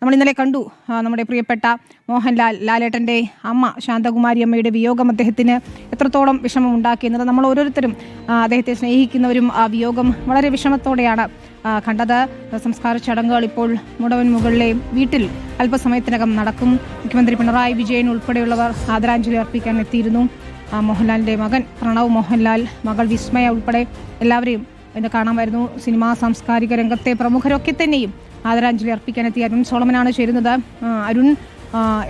നമ്മൾ ഇന്നലെ കണ്ടു നമ്മുടെ പ്രിയപ്പെട്ട മോഹൻലാൽ ലാലേട്ടൻ്റെ അമ്മ ശാന്തകുമാരി അമ്മയുടെ വിയോഗം അദ്ദേഹത്തിന് എത്രത്തോളം വിഷമം ഉണ്ടാക്കിയെന്നത് നമ്മൾ ഓരോരുത്തരും അദ്ദേഹത്തെ സ്നേഹിക്കുന്നവരും ആ വിയോഗം വളരെ വിഷമത്തോടെയാണ് കണ്ടത്. സംസ്കാര ചടങ്ങുകൾ ഇപ്പോൾ മുടവൻ മുകളിലെ വീട്ടിൽ അല്പസമയത്തിനകം നടക്കും. മുഖ്യമന്ത്രി പിണറായി വിജയൻ ഉൾപ്പെടെയുള്ളവർ ആദരാഞ്ജലി അർപ്പിക്കാൻ എത്തിയിരുന്നു. മോഹൻലാലിൻ്റെ മകൻ പ്രണവ് മോഹൻലാൽ, മകൾ വിസ്മയ ഉൾപ്പെടെ എല്ലാവരെയും ഇന്ന് കാണാമായിരുന്നു. സിനിമാ സാംസ്കാരിക രംഗത്തെ പ്രമുഖരൊക്കെ തന്നെയും ആദരാഞ്ജലി അർപ്പിക്കാനെത്തിയ അരുൺ സോളമനാണ് ചേരുന്നത്. അരുൺ,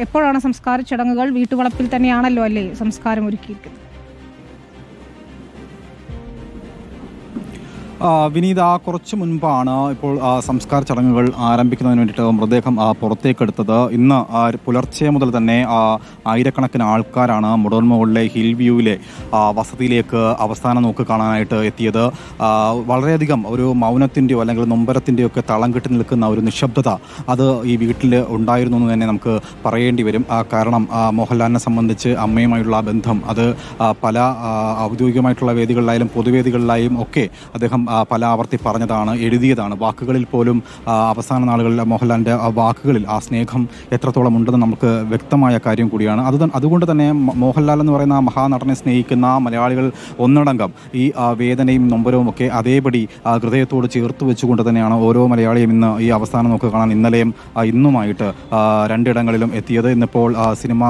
എപ്പോഴാണ് സംസ്കാര ചടങ്ങുകൾ? വീട്ടുവളപ്പിൽ തന്നെയാണല്ലോ അല്ലേ സംസ്കാരം ഒരുക്കിയിരിക്കുന്നത്? വിനീത, കുറച്ച് മുൻപാണ് ഇപ്പോൾ സംസ്കാര ചടങ്ങുകൾ ആരംഭിക്കുന്നതിന് വേണ്ടിയിട്ട് മൃതദേഹം പുറത്തേക്കെടുത്തത്. ഇന്ന് പുലർച്ചെ മുതൽ തന്നെ ആയിരക്കണക്കിന് ആൾക്കാരാണ് മുടവൻമുകളിലെ ഹിൽ വ്യൂവിലെ വസതിയിലേക്ക് അവസാന നോക്ക് കാണാനായിട്ട് എത്തിയത്. വളരെയധികം ഒരു മൗനത്തിൻ്റെയോ അല്ലെങ്കിൽ നൊമ്പരത്തിൻ്റെയോ ഒക്കെ തളം കെട്ടി നിൽക്കുന്ന ഒരു നിശബ്ദത അത് ഈ വീട്ടിൽ ഉണ്ടായിരുന്നു എന്ന് തന്നെ നമുക്ക് പറയേണ്ടി വരും. കാരണം മോഹൻലാലിനെ സംബന്ധിച്ച് അമ്മയുമായുള്ള ബന്ധം അത് പല ഔദ്യോഗികമായിട്ടുള്ള വേദികളിലായാലും പൊതുവേദികളിലായും ഒക്കെ അദ്ദേഹം പല ആവർത്തി പറഞ്ഞതാണ്, എഴുതിയതാണ്. വാക്കുകളിൽ പോലും അവസാന നാളുകളിൽ മോഹൻലാലിൻ്റെ വാക്കുകളിൽ ആ സ്നേഹം എത്രത്തോളം ഉണ്ടെന്ന് നമുക്ക് വ്യക്തമായ കാര്യം കൂടിയാണ്. അതുകൊണ്ട് തന്നെ മോഹൻലാൽ എന്ന് പറയുന്ന മഹാനടനെ സ്നേഹിക്കുന്ന മലയാളികൾ ഒന്നടങ്കം ഈ വേദനയും നൊമ്പരവും ഒക്കെ അതേപടി ഹൃദയത്തോട് ചേർത്ത് വെച്ചുകൊണ്ട് തന്നെയാണ് ഓരോ മലയാളിയും ഇന്ന് ഈ അവസാനം നോക്ക് കാണാൻ ഇന്നലെയും ഇന്നുമായിട്ട് രണ്ടിടങ്ങളിലും എത്തിയത്. ഇന്നിപ്പോൾ സിനിമ,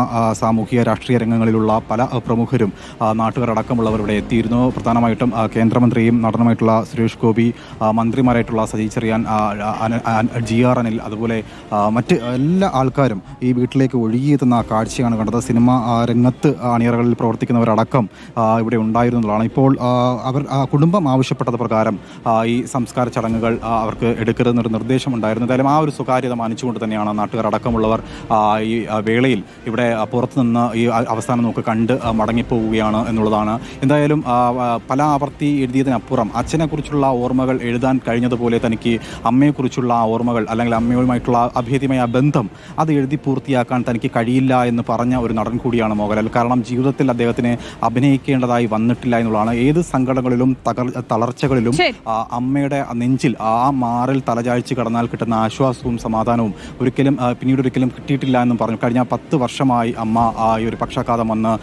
സാമൂഹിക രാഷ്ട്രീയ രംഗങ്ങളിലുള്ള പല പ്രമുഖരും നാട്ടുകാരടക്കമുള്ളവർ ഇവിടെ എത്തിയിരുന്നു. പ്രധാനമായിട്ടും കേന്ദ്രമന്ത്രിയും നടനുമായിട്ടുള്ള സുരേഷ് ഗോപി, മന്ത്രിമാരായിട്ടുള്ള സജി ചെറിയാൻ, GR അനിൽ, അതുപോലെ മറ്റ് എല്ലാ ആൾക്കാരും ഈ വീട്ടിലേക്ക് ഒഴുകിയെത്തുന്ന കാഴ്ചയാണ് കണ്ടത്. സിനിമ രംഗത്ത് അണിയറകളിൽ പ്രവർത്തിക്കുന്നവരടക്കം ഇവിടെ ഉണ്ടായിരുന്നതാണ്. ഇപ്പോൾ കുടുംബം ആവശ്യപ്പെട്ടത് പ്രകാരം ഈ സംസ്കാര ചടങ്ങുകൾ അവർക്ക് എടുക്കരുതെന്നൊരു നിർദ്ദേശമുണ്ടായിരുന്നു. എന്തായാലും ആ ഒരു സ്വകാര്യത മാനിച്ചുകൊണ്ട് തന്നെയാണ് നാട്ടുകാരടക്കമുള്ളവർ ഈ വേളയിൽ ഇവിടെ പുറത്തുനിന്ന് ഈ അവസാനം നോക്ക് കണ്ട് മടങ്ങിപ്പോവുകയാണ് എന്നുള്ളതാണ്. എന്തായാലും പല ആവർത്തി എഴുതിയതിനപ്പുറം അച്ഛനെക്കുറിച്ചുള്ള ഓർമ്മകൾ എഴുതാൻ കഴിഞ്ഞതുപോലെ തനിക്ക് അമ്മയെക്കുറിച്ചുള്ള ഓർമ്മകൾ അല്ലെങ്കിൽ അമ്മയുമായിട്ടുള്ള അഭേദ്യമായ ബന്ധം അത് എഴുതി പൂർത്തിയാക്കാൻ തനിക്ക് കഴിയില്ല എന്ന് പറഞ്ഞ ഒരു നടൻ കൂടിയാണ് മോഹൻലാൽ. കാരണം ജീവിതത്തിൽ അദ്ദേഹത്തിന് അഭിനയിക്കേണ്ടതായി വന്നിട്ടില്ല എന്നുള്ളതാണ്. ഏത് സങ്കടങ്ങളിലും തളർച്ചകളിലും അമ്മയുടെ നെഞ്ചിൽ ആ മാറിൽ തലചായ്ച്ച് കടന്നാൽ കിട്ടുന്ന ആശ്വാസവും സമാധാനവും പിന്നീടൊരിക്കലും കിട്ടിയിട്ടില്ല എന്നും പറഞ്ഞു. കഴിഞ്ഞ 10 വർഷമായി അമ്മ ഈ ഒരു പക്ഷാഘാതം വന്ന്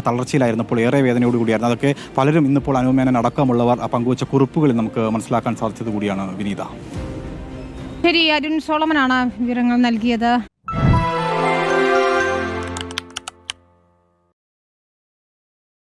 തളർച്ചയിലായിരുന്നപ്പോൾ ഏറെ വേദനയോടുകൂടിയായിരുന്നു. അതൊക്കെ പലരും ഇന്നിപ്പോൾ അനുമേനൻ അടക്കമുള്ളവർ പങ്കുവച്ച കുറിപ്പുകളിൽ നമുക്ക് മനസ്സിലാക്കാൻ സാധിച്ചത് കൂടിയാണ് വിനീത. ശരി, അരുൺ സോളമനാണ് വിവരങ്ങൾ നൽകിയത്.